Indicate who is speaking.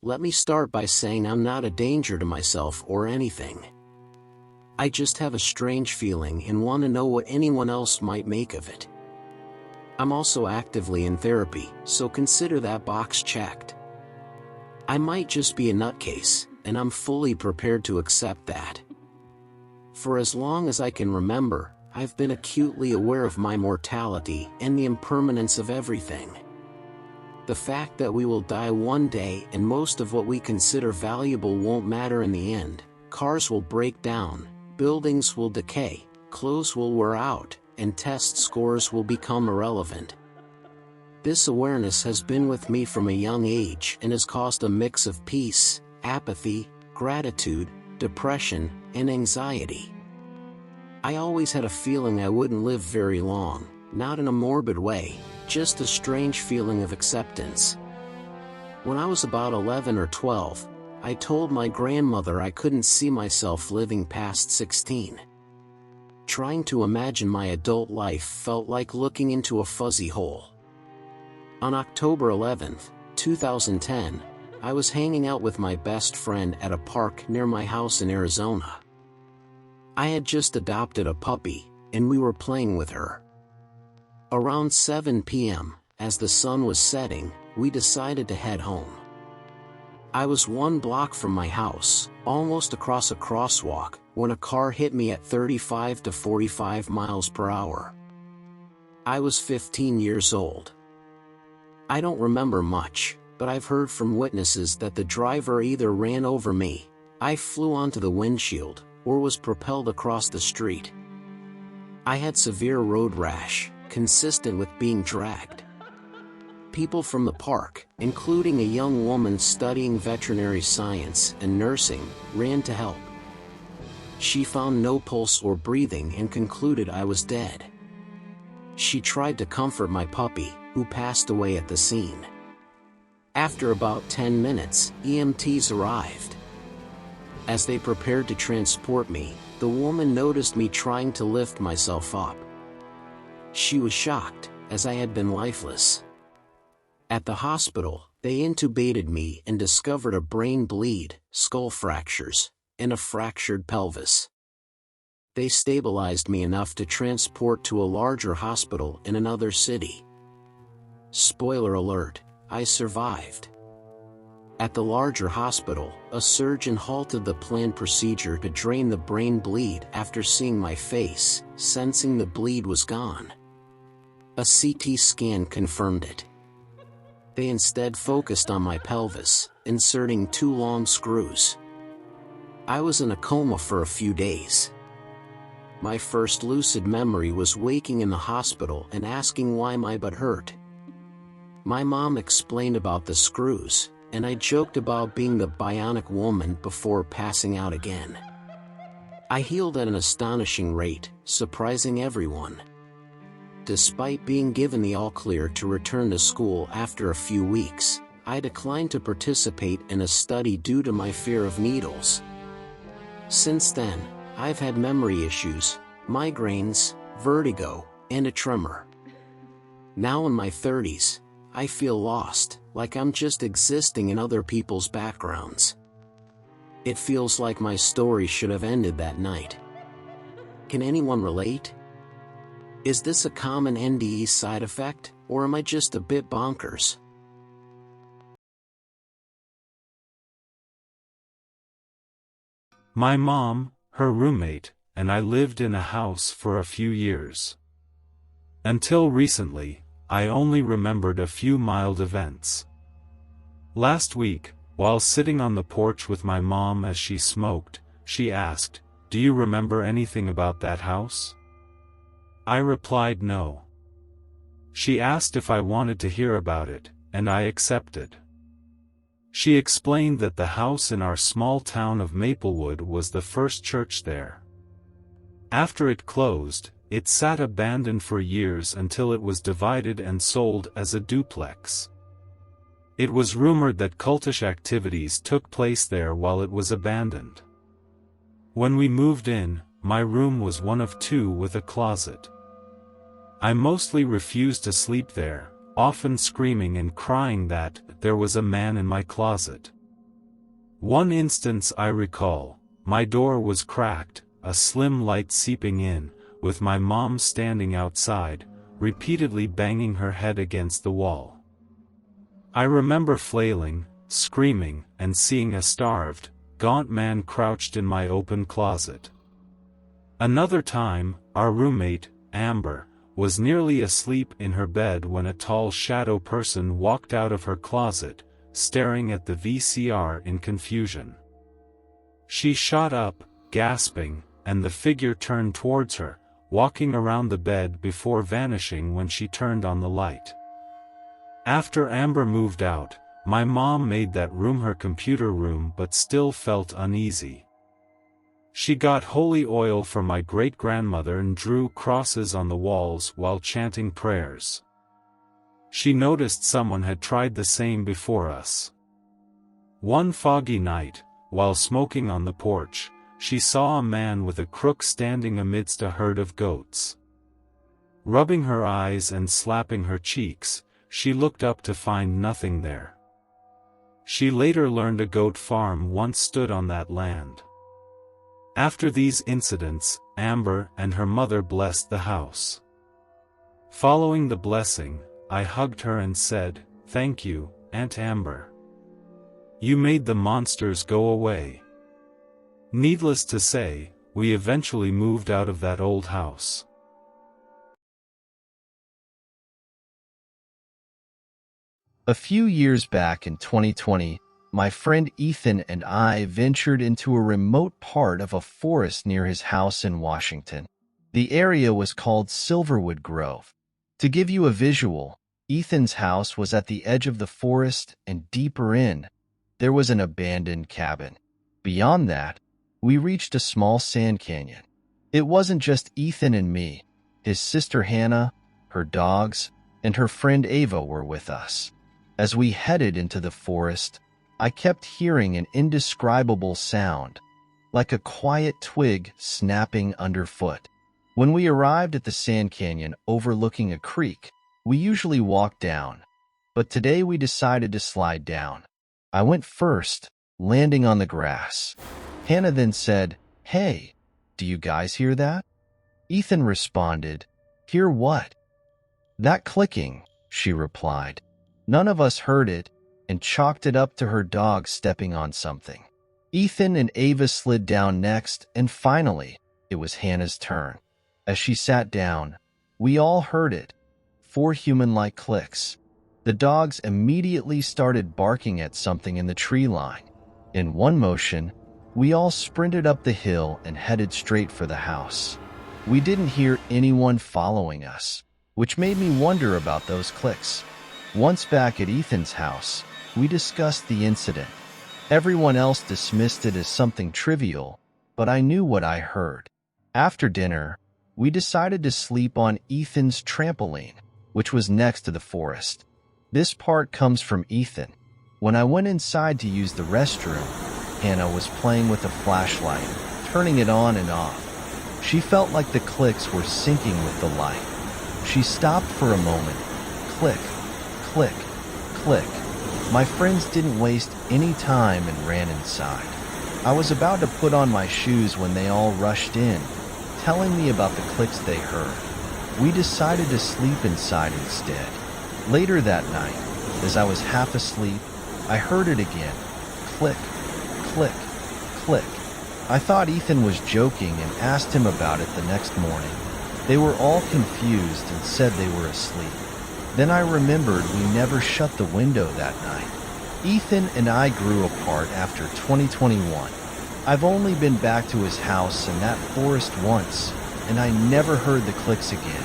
Speaker 1: Let me start by saying I'm not a danger to myself or anything. I just have a strange feeling and want to know what anyone else might make of it. I'm also actively in therapy, so consider that box checked. I might just be a nutcase, and I'm fully prepared to accept that. For as long as I can remember, I've been acutely aware of my mortality and the impermanence of everything. The fact that we will die one day and most of what we consider valuable won't matter in the end. Cars will break down, buildings will decay, clothes will wear out, and test scores will become irrelevant. This awareness has been with me from a young age and has caused a mix of peace, apathy, gratitude, depression, and anxiety. I always had a feeling I wouldn't live very long, not in a morbid way, just a strange feeling of acceptance. When I was about 11 or 12, I told my grandmother I couldn't see myself living past 16. Trying to imagine my adult life felt like looking into a fuzzy hole. On October 11, 2010, I was hanging out with my best friend at a park near my house in Arizona. I had just adopted a puppy, and we were playing with her. Around 7 p.m., as the sun was setting, we decided to head home. I was 1 block from my house, almost across a crosswalk, when a car hit me at 35 to 45 miles per hour. I was 15 years old. I don't remember much, but I've heard from witnesses that the driver either ran over me, I flew onto the windshield, or was propelled across the street. I had severe road rash, consistent with being dragged. People from the park, including a young woman studying veterinary science and nursing, ran to help. She found no pulse or breathing and concluded I was dead. She tried to comfort my puppy, who passed away at the scene. After about 10 minutes, EMTs arrived. As they prepared to transport me, the woman noticed me trying to lift myself up. She was shocked, as I had been lifeless. At the hospital, they intubated me and discovered a brain bleed, skull fractures, and a fractured pelvis. They stabilized me enough to transport to a larger hospital in another city. Spoiler alert, I survived. At the larger hospital, a surgeon halted the planned procedure to drain the brain bleed after seeing my face, sensing the bleed was gone. A CT scan confirmed it. They instead focused on my pelvis, inserting 2 long screws. I was in a coma for a few days. My first lucid memory was waking in the hospital and asking why my butt hurt. My mom explained about the screws, and I joked about being the bionic woman before passing out again. I healed at an astonishing rate, surprising everyone. Despite being given the all-clear to return to school after a few weeks, I declined to participate in a study due to my fear of needles. Since then, I've had memory issues, migraines, vertigo, and a tremor. Now in my 30s, I feel lost, like I'm just existing in other people's backgrounds. It feels like my story should have ended that night. Can anyone relate? Is this a common NDE side effect, or am I just a bit bonkers?
Speaker 2: My mom, her roommate, and I lived in a house for a few years. Until recently, I only remembered a few mild events. Last week, while sitting on the porch with my mom as she smoked, she asked, "Do you remember anything about that house?" I replied no. She asked if I wanted to hear about it, and I accepted. She explained that the house in our small town of Maplewood was the first church there. After it closed, it sat abandoned for years until it was divided and sold as a duplex. It was rumored that cultish activities took place there while it was abandoned. When we moved in, my room was one of 2 with a closet. I mostly refused to sleep there, often screaming and crying that there was a man in my closet. One instance I recall, my door was cracked, a slim light seeping in, with my mom standing outside, repeatedly banging her head against the wall. I remember flailing, screaming, and seeing a starved, gaunt man crouched in my open closet. Another time, our roommate, Amber, was nearly asleep in her bed when a tall shadow person walked out of her closet, staring at the VCR in confusion. She shot up, gasping, and the figure turned towards her, walking around the bed before vanishing when she turned on the light. After Amber moved out, my mom made that room her computer room but still felt uneasy. She got holy oil from my great-grandmother and drew crosses on the walls while chanting prayers. She noticed someone had tried the same before us. One foggy night, while smoking on the porch, she saw a man with a crook standing amidst a herd of goats. Rubbing her eyes and slapping her cheeks, she looked up to find nothing there. She later learned a goat farm once stood on that land. After these incidents, Amber and her mother blessed the house. Following the blessing, I hugged her and said, "Thank you, Aunt Amber. You made the monsters go away." Needless to say, we eventually moved out of that old house.
Speaker 3: A few years back in 2020, my friend Ethan and I ventured into a remote part of a forest near his house in Washington. The area was called Silverwood Grove. To give you a visual, Ethan's house was at the edge of the forest, and deeper in, there was an abandoned cabin. Beyond that, we reached a small sand canyon. It wasn't just Ethan and me. His sister Hannah, her dogs, and her friend Ava were with us. As we headed into the forest, I kept hearing an indescribable sound, like a quiet twig snapping underfoot. When we arrived at the sand canyon overlooking a creek, we usually walk down, but today we decided to slide down. I went first, landing on the grass. Hannah then said, "Hey, do you guys hear that?" Ethan responded, "Hear what?" "That clicking," she replied. None of us heard it, and chalked it up to her dog stepping on something. Ethan and Ava slid down next, and finally, it was Hannah's turn. As she sat down, we all heard it, 4 human-like clicks. The dogs immediately started barking at something in the tree line. In one motion, we all sprinted up the hill and headed straight for the house. We didn't hear anyone following us, which made me wonder about those clicks. Once back at Ethan's house, we discussed the incident. Everyone else dismissed it as something trivial, but I knew what I heard. After dinner, we decided to sleep on Ethan's trampoline, which was next to the forest. This part comes from Ethan. When I went inside to use the restroom, Hannah was playing with a flashlight, turning it on and off. She felt like the clicks were syncing with the light. She stopped for a moment. Click, click, click. My friends didn't waste any time and ran inside. I was about to put on my shoes when they all rushed in, telling me about the clicks they heard. We decided to sleep inside instead. Later that night, as I was half asleep, I heard it again. Click, click, click. I thought Ethan was joking and asked him about it the next morning. They were all confused and said they were asleep. Then I remembered we never shut the window that night. Ethan and I grew apart after 2021. I've only been back to his house and that forest once, and I never heard the clicks again.